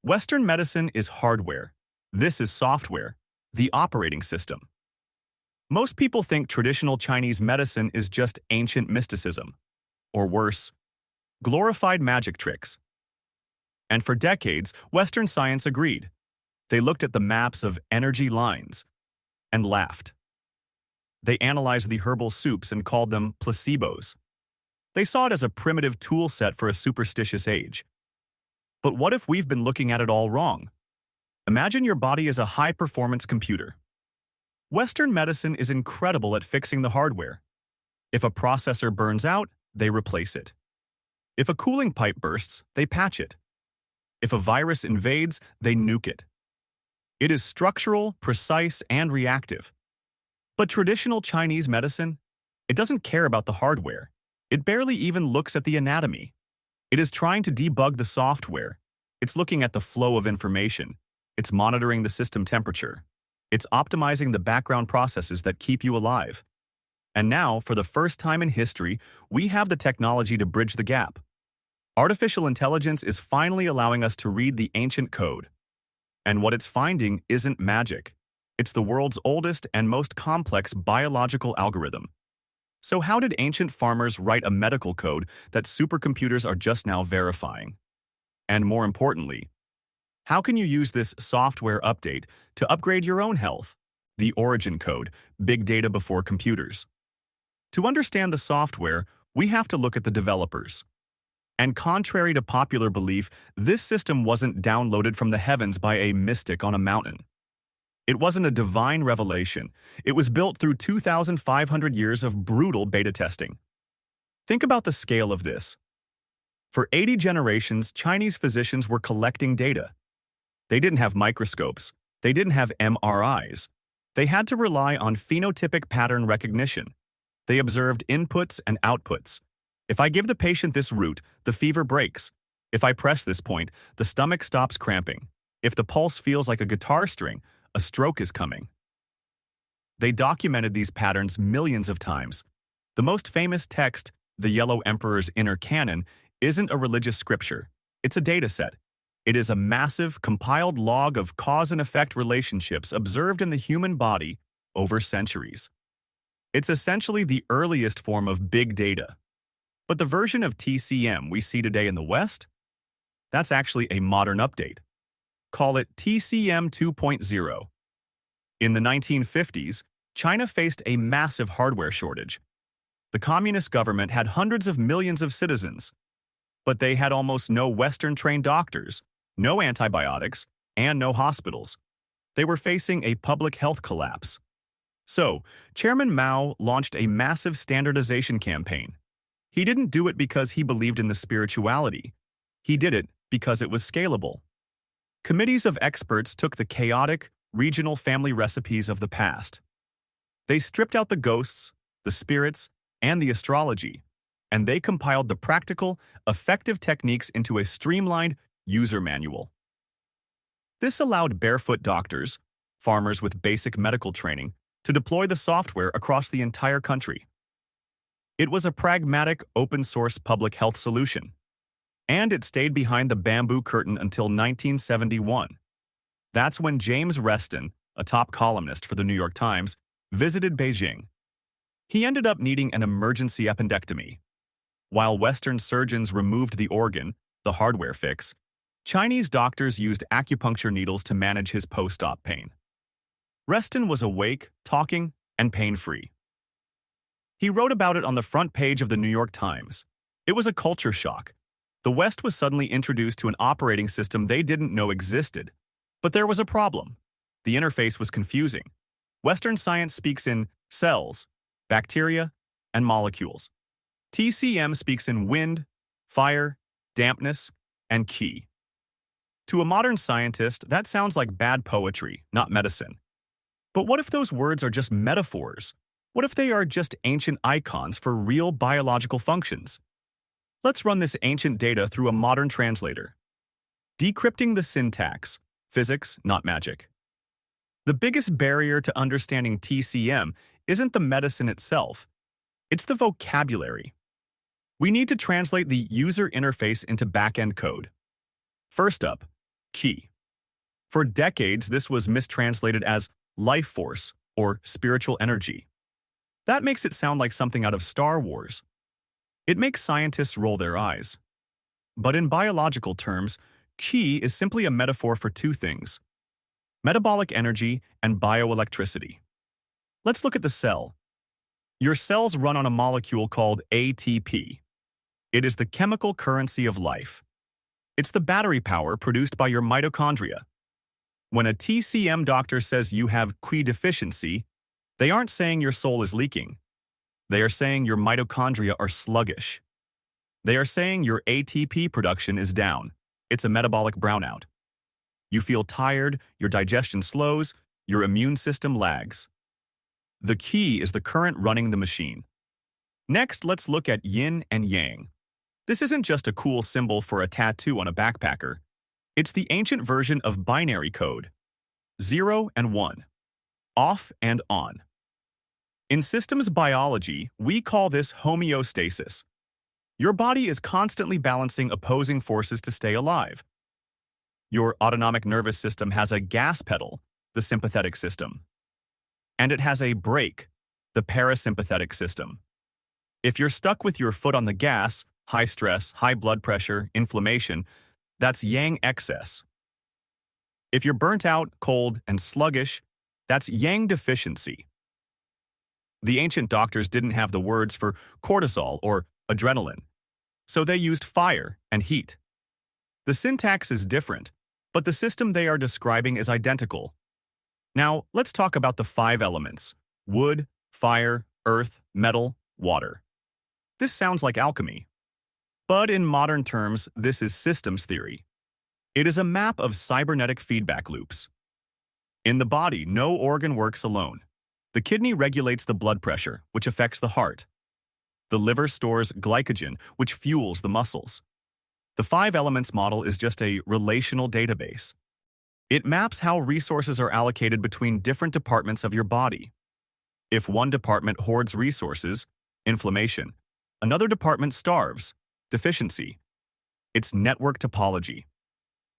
Western medicine is hardware. This is software, the operating system. Most people think traditional Chinese medicine is just ancient mysticism, or worse, glorified magic tricks. And for decades, Western science agreed. They looked at the maps of energy lines and laughed. They analyzed the herbal soups and called them placebos. They saw it as a primitive tool set for a superstitious age. But what if we've been looking at it all wrong? Imagine your body as a high-performance computer. Western medicine is incredible at fixing the hardware. If a processor burns out, they replace it. If a cooling pipe bursts, they patch it. If a virus invades, they nuke it. It is structural, precise, and reactive. But traditional Chinese medicine, it doesn't care about the hardware. It barely even looks at the anatomy. It is trying to debug the software. It's looking at the flow of information. It's monitoring the system temperature. It's optimizing the background processes that keep you alive. And now, for the first time in history, we have the technology to bridge the gap. Artificial intelligence is finally allowing us to read the ancient code. And what it's finding isn't magic. It's the world's oldest and most complex biological algorithm. So how did ancient farmers write a medical code that supercomputers are just now verifying? And more importantly, how can you use this software update to upgrade your own health? The origin code, big data before computers. To understand the software, we have to look at the developers. And contrary to popular belief, this system wasn't downloaded from the heavens by a mystic on a mountain. It wasn't a divine revelation. It was built through 2,500 years of brutal beta testing. Think about the scale of this. For 80 generations, Chinese physicians were collecting data. They didn't have microscopes. They didn't have MRIs. They had to rely on phenotypic pattern recognition. They observed inputs and outputs. If I give the patient this root, the fever breaks. If I press this point, the stomach stops cramping. If the pulse feels like a guitar string, a stroke is coming. They documented these patterns millions of times. The most famous text, the Yellow Emperor's Inner Canon, isn't a religious scripture. It's a data set. It is a massive, compiled log of cause and effect relationships observed in the human body over centuries. It's essentially the earliest form of big data. But the version of TCM we see today in the West? That's actually a modern update. Call it TCM 2.0. In the 1950s, China faced a massive hardware shortage. The communist government had hundreds of millions of citizens, but they had almost no Western-trained doctors, no antibiotics, and no hospitals. They were facing a public health collapse. So, Chairman Mao launched a massive standardization campaign. He didn't do it because he believed in the spirituality. He did it because it was scalable. Committees of experts took the chaotic, regional family recipes of the past. They stripped out the ghosts, the spirits, and the astrology, and they compiled the practical, effective techniques into a streamlined user manual. This allowed barefoot doctors, farmers with basic medical training, to deploy the software across the entire country. It was a pragmatic, open-source public health solution. And it stayed behind the bamboo curtain until 1971. That's when James Reston, a top columnist for the New York Times, visited Beijing. He ended up needing an emergency appendectomy. While Western surgeons removed the organ, the hardware fix, Chinese doctors used acupuncture needles to manage his post-op pain. Reston was awake, talking, and pain-free. He wrote about it on the front page of the New York Times. It was a culture shock. The West was suddenly introduced to an operating system they didn't know existed. But there was a problem. The interface was confusing. Western science speaks in cells, bacteria, and molecules. TCM speaks in wind, fire, dampness, and qi. To a modern scientist, that sounds like bad poetry, not medicine. But what if those words are just metaphors? What if they are just ancient icons for real biological functions? Let's run this ancient data through a modern translator. Decrypting the syntax, physics, not magic. The biggest barrier to understanding TCM isn't the medicine itself, it's the vocabulary. We need to translate the user interface into back-end code. First up, Qi. For decades, this was mistranslated as life force or spiritual energy. That makes it sound like something out of Star Wars. It makes scientists roll their eyes. But in biological terms, Qi is simply a metaphor for two things: metabolic energy and bioelectricity. Let's look at the cell. Your cells run on a molecule called ATP. It is the chemical currency of life. It's the battery power produced by your mitochondria. When a TCM doctor says you have Qi deficiency, they aren't saying your soul is leaking. They are saying your mitochondria are sluggish. They are saying your ATP production is down. It's a metabolic brownout. You feel tired, your digestion slows, your immune system lags. The Qi is the current running the machine. Next, let's look at Yin and Yang. This isn't just a cool symbol for a tattoo on a backpacker. It's the ancient version of binary code: 0 and 1, off and on. In systems biology, we call this homeostasis. Your body is constantly balancing opposing forces to stay alive. Your autonomic nervous system has a gas pedal, the sympathetic system. And it has a brake, the parasympathetic system. If you're stuck with your foot on the gas, high stress, high blood pressure, inflammation, that's Yang excess. If you're burnt out, cold, and sluggish, that's Yang deficiency. The ancient doctors didn't have the words for cortisol or adrenaline, so they used fire and heat. The syntax is different, but the system they are describing is identical. Now, let's talk about the 5 elements: wood, fire, earth, metal, water. This sounds like alchemy. But in modern terms, this is systems theory. It is a map of cybernetic feedback loops. In the body, no organ works alone. The kidney regulates the blood pressure, which affects the heart. The liver stores glycogen, which fuels the muscles. The 5 elements model is just a relational database. It maps how resources are allocated between different departments of your body. If one department hoards resources, inflammation, another department starves, deficiency. It's network topology.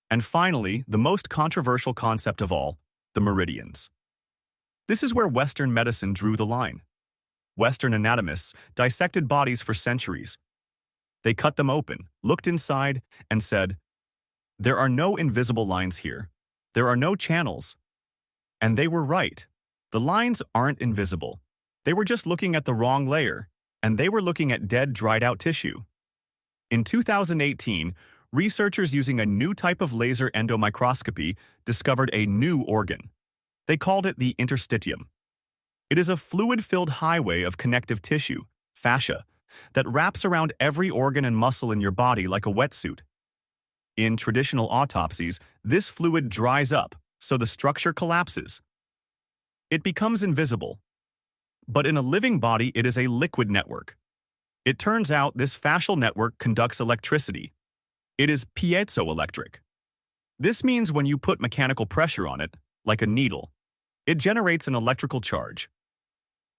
And finally, the most controversial concept of all, the meridians. This is where Western medicine drew the line. Western anatomists dissected bodies for centuries. They cut them open, looked inside, and said, "There are no invisible lines here. There are no channels." And they were right. The lines aren't invisible. They were just looking at the wrong layer, and they were looking at dead, dried-out tissue. In 2018, researchers using a new type of laser endomicroscopy discovered a new organ. They called it the interstitium. It is a fluid-filled highway of connective tissue, fascia, that wraps around every organ and muscle in your body like a wetsuit. In traditional autopsies, this fluid dries up, so the structure collapses. It becomes invisible. But in a living body, it is a liquid network. It turns out this fascial network conducts electricity. It is piezoelectric. This means when you put mechanical pressure on it, like a needle, it generates an electrical charge.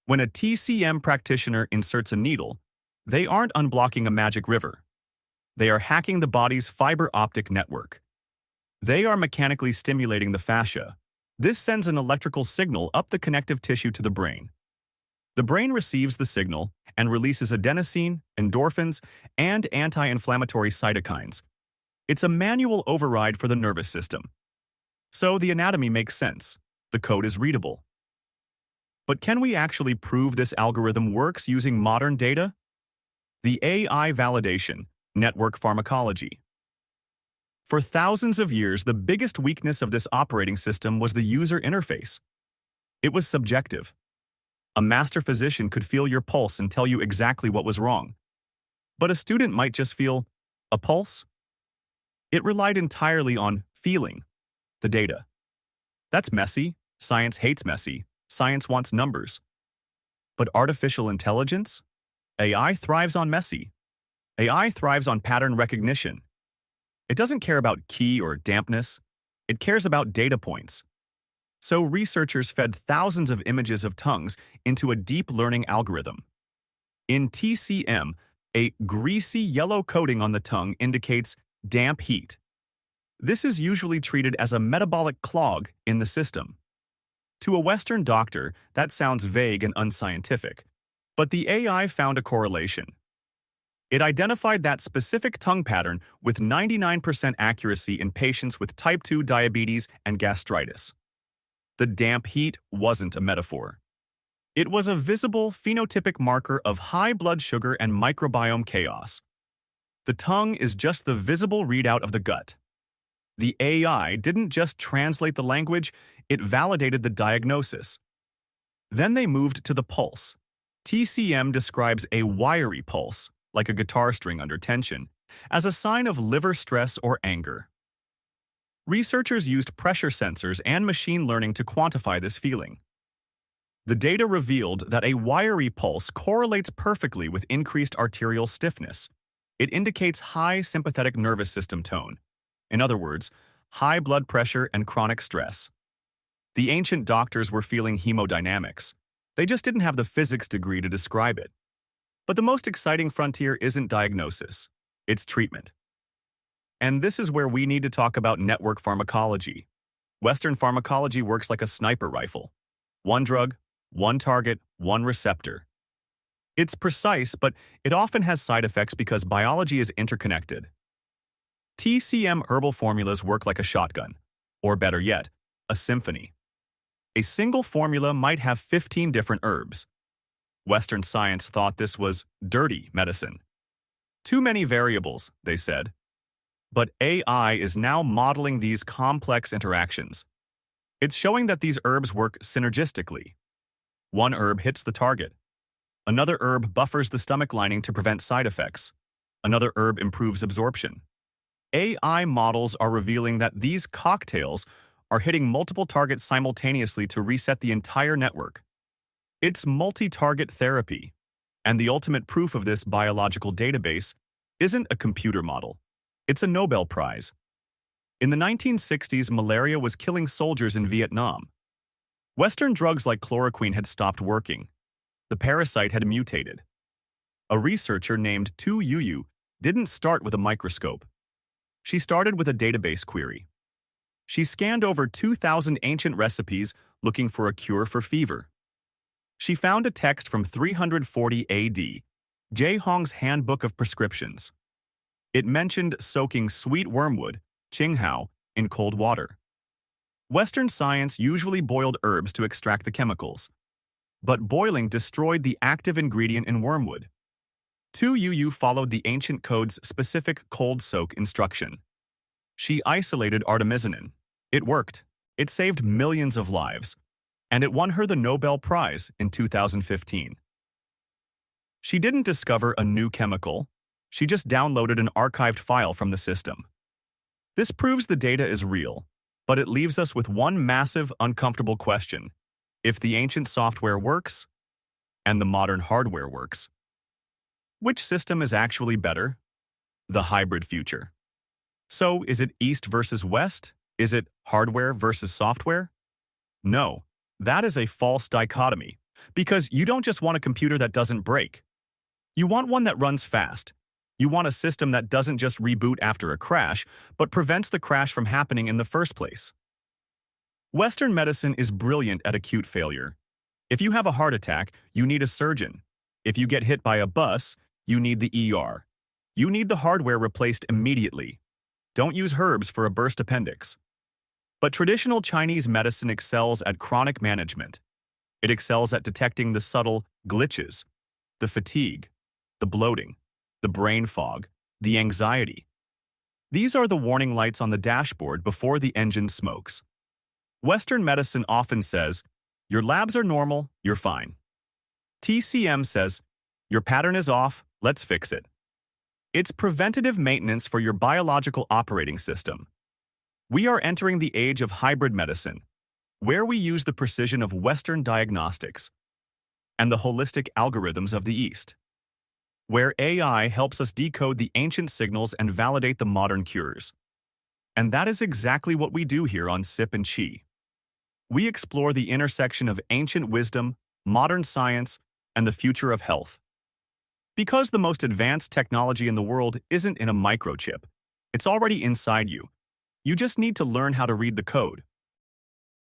When a TCM practitioner inserts a needle, they aren't unblocking a magic river. They are hacking the body's fiber optic network. They are mechanically stimulating the fascia. This sends an electrical signal up the connective tissue to the brain. The brain receives the signal and releases adenosine, endorphins, and anti-inflammatory cytokines. It's a manual override for the nervous system. So the anatomy makes sense. The code is readable. But can we actually prove this algorithm works using modern data? The AI validation, network pharmacology. For thousands of years, the biggest weakness of this operating system was the user interface. It was subjective. A master physician could feel your pulse and tell you exactly what was wrong. But a student might just feel a pulse. It relied entirely on feeling the data. That's messy. Science hates messy. Science wants numbers. But artificial intelligence? AI thrives on messy. AI thrives on pattern recognition. It doesn't care about key or dampness. It cares about data points. So researchers fed thousands of images of tongues into a deep learning algorithm. In TCM, a greasy yellow coating on the tongue indicates damp heat. This is usually treated as a metabolic clog in the system. To a Western doctor, that sounds vague and unscientific, but the AI found a correlation. It identified that specific tongue pattern with 99% accuracy in patients with type 2 diabetes and gastritis. The damp heat wasn't a metaphor. It was a visible phenotypic marker of high blood sugar and microbiome chaos. The tongue is just the visible readout of the gut. The AI didn't just translate the language, it validated the diagnosis. Then they moved to the pulse. TCM describes a wiry pulse, like a guitar string under tension, as a sign of liver stress or anger. Researchers used pressure sensors and machine learning to quantify this feeling. The data revealed that a wiry pulse correlates perfectly with increased arterial stiffness. It indicates high sympathetic nervous system tone. In other words, high blood pressure and chronic stress. The ancient doctors were feeling hemodynamics. They just didn't have the physics degree to describe it. But the most exciting frontier isn't diagnosis, it's treatment. And this is where we need to talk about network pharmacology. Western pharmacology works like a sniper rifle. One drug, one target, one receptor. It's precise, but it often has side effects because biology is interconnected. TCM herbal formulas work like a shotgun, or better yet, a symphony. A single formula might have 15 different herbs. Western science thought this was dirty medicine. Too many variables, they said. But AI is now modeling these complex interactions. It's showing that these herbs work synergistically. One herb hits the target. Another herb buffers the stomach lining to prevent side effects. Another herb improves absorption. AI models are revealing that these cocktails are hitting multiple targets simultaneously to reset the entire network. It's multi-target therapy, and the ultimate proof of this biological database isn't a computer model. It's a Nobel Prize. In the 1960s, malaria was killing soldiers in Vietnam. Western drugs like chloroquine had stopped working. The parasite had mutated. A researcher named Tu Youyou didn't start with a microscope. She started with a database query. She scanned over 2,000 ancient recipes looking for a cure for fever. She found a text from 340 AD, Jay Hong's Handbook of Prescriptions. It mentioned soaking sweet wormwood, qinghao, in cold water. Western science usually boiled herbs to extract the chemicals, but boiling destroyed the active ingredient in wormwood. Tu Youyou followed the ancient code's specific cold soak instruction. She isolated artemisinin. It worked. It saved millions of lives, and it won her the Nobel Prize in 2015. She didn't discover a new chemical. She just downloaded an archived file from the system. This proves the data is real, but it leaves us with one massive, uncomfortable question. If the ancient software works, and the modern hardware works, which system is actually better? The hybrid future. So, is it East versus West? Is it hardware versus software? No, that is a false dichotomy, because you don't just want a computer that doesn't break. You want one that runs fast. You want a system that doesn't just reboot after a crash, but prevents the crash from happening in the first place. Western medicine is brilliant at acute failure. If you have a heart attack, you need a surgeon. If you get hit by a bus, you need the ER. You need the hardware replaced immediately. Don't use herbs for a burst appendix. But traditional Chinese medicine excels at chronic management. It excels at detecting the subtle glitches, the fatigue, the bloating, the brain fog, the anxiety. These are the warning lights on the dashboard before the engine smokes. Western medicine often says, your labs are normal, you're fine. TCM says, your pattern is off, let's fix it. It's preventative maintenance for your biological operating system. We are entering the age of hybrid medicine, where we use the precision of Western diagnostics and the holistic algorithms of the East, where AI helps us decode the ancient signals and validate the modern cures. And that is exactly what we do here on Sip and Chi. We explore the intersection of ancient wisdom, modern science, and the future of health. Because the most advanced technology in the world isn't in a microchip, it's already inside you. You just need to learn how to read the code.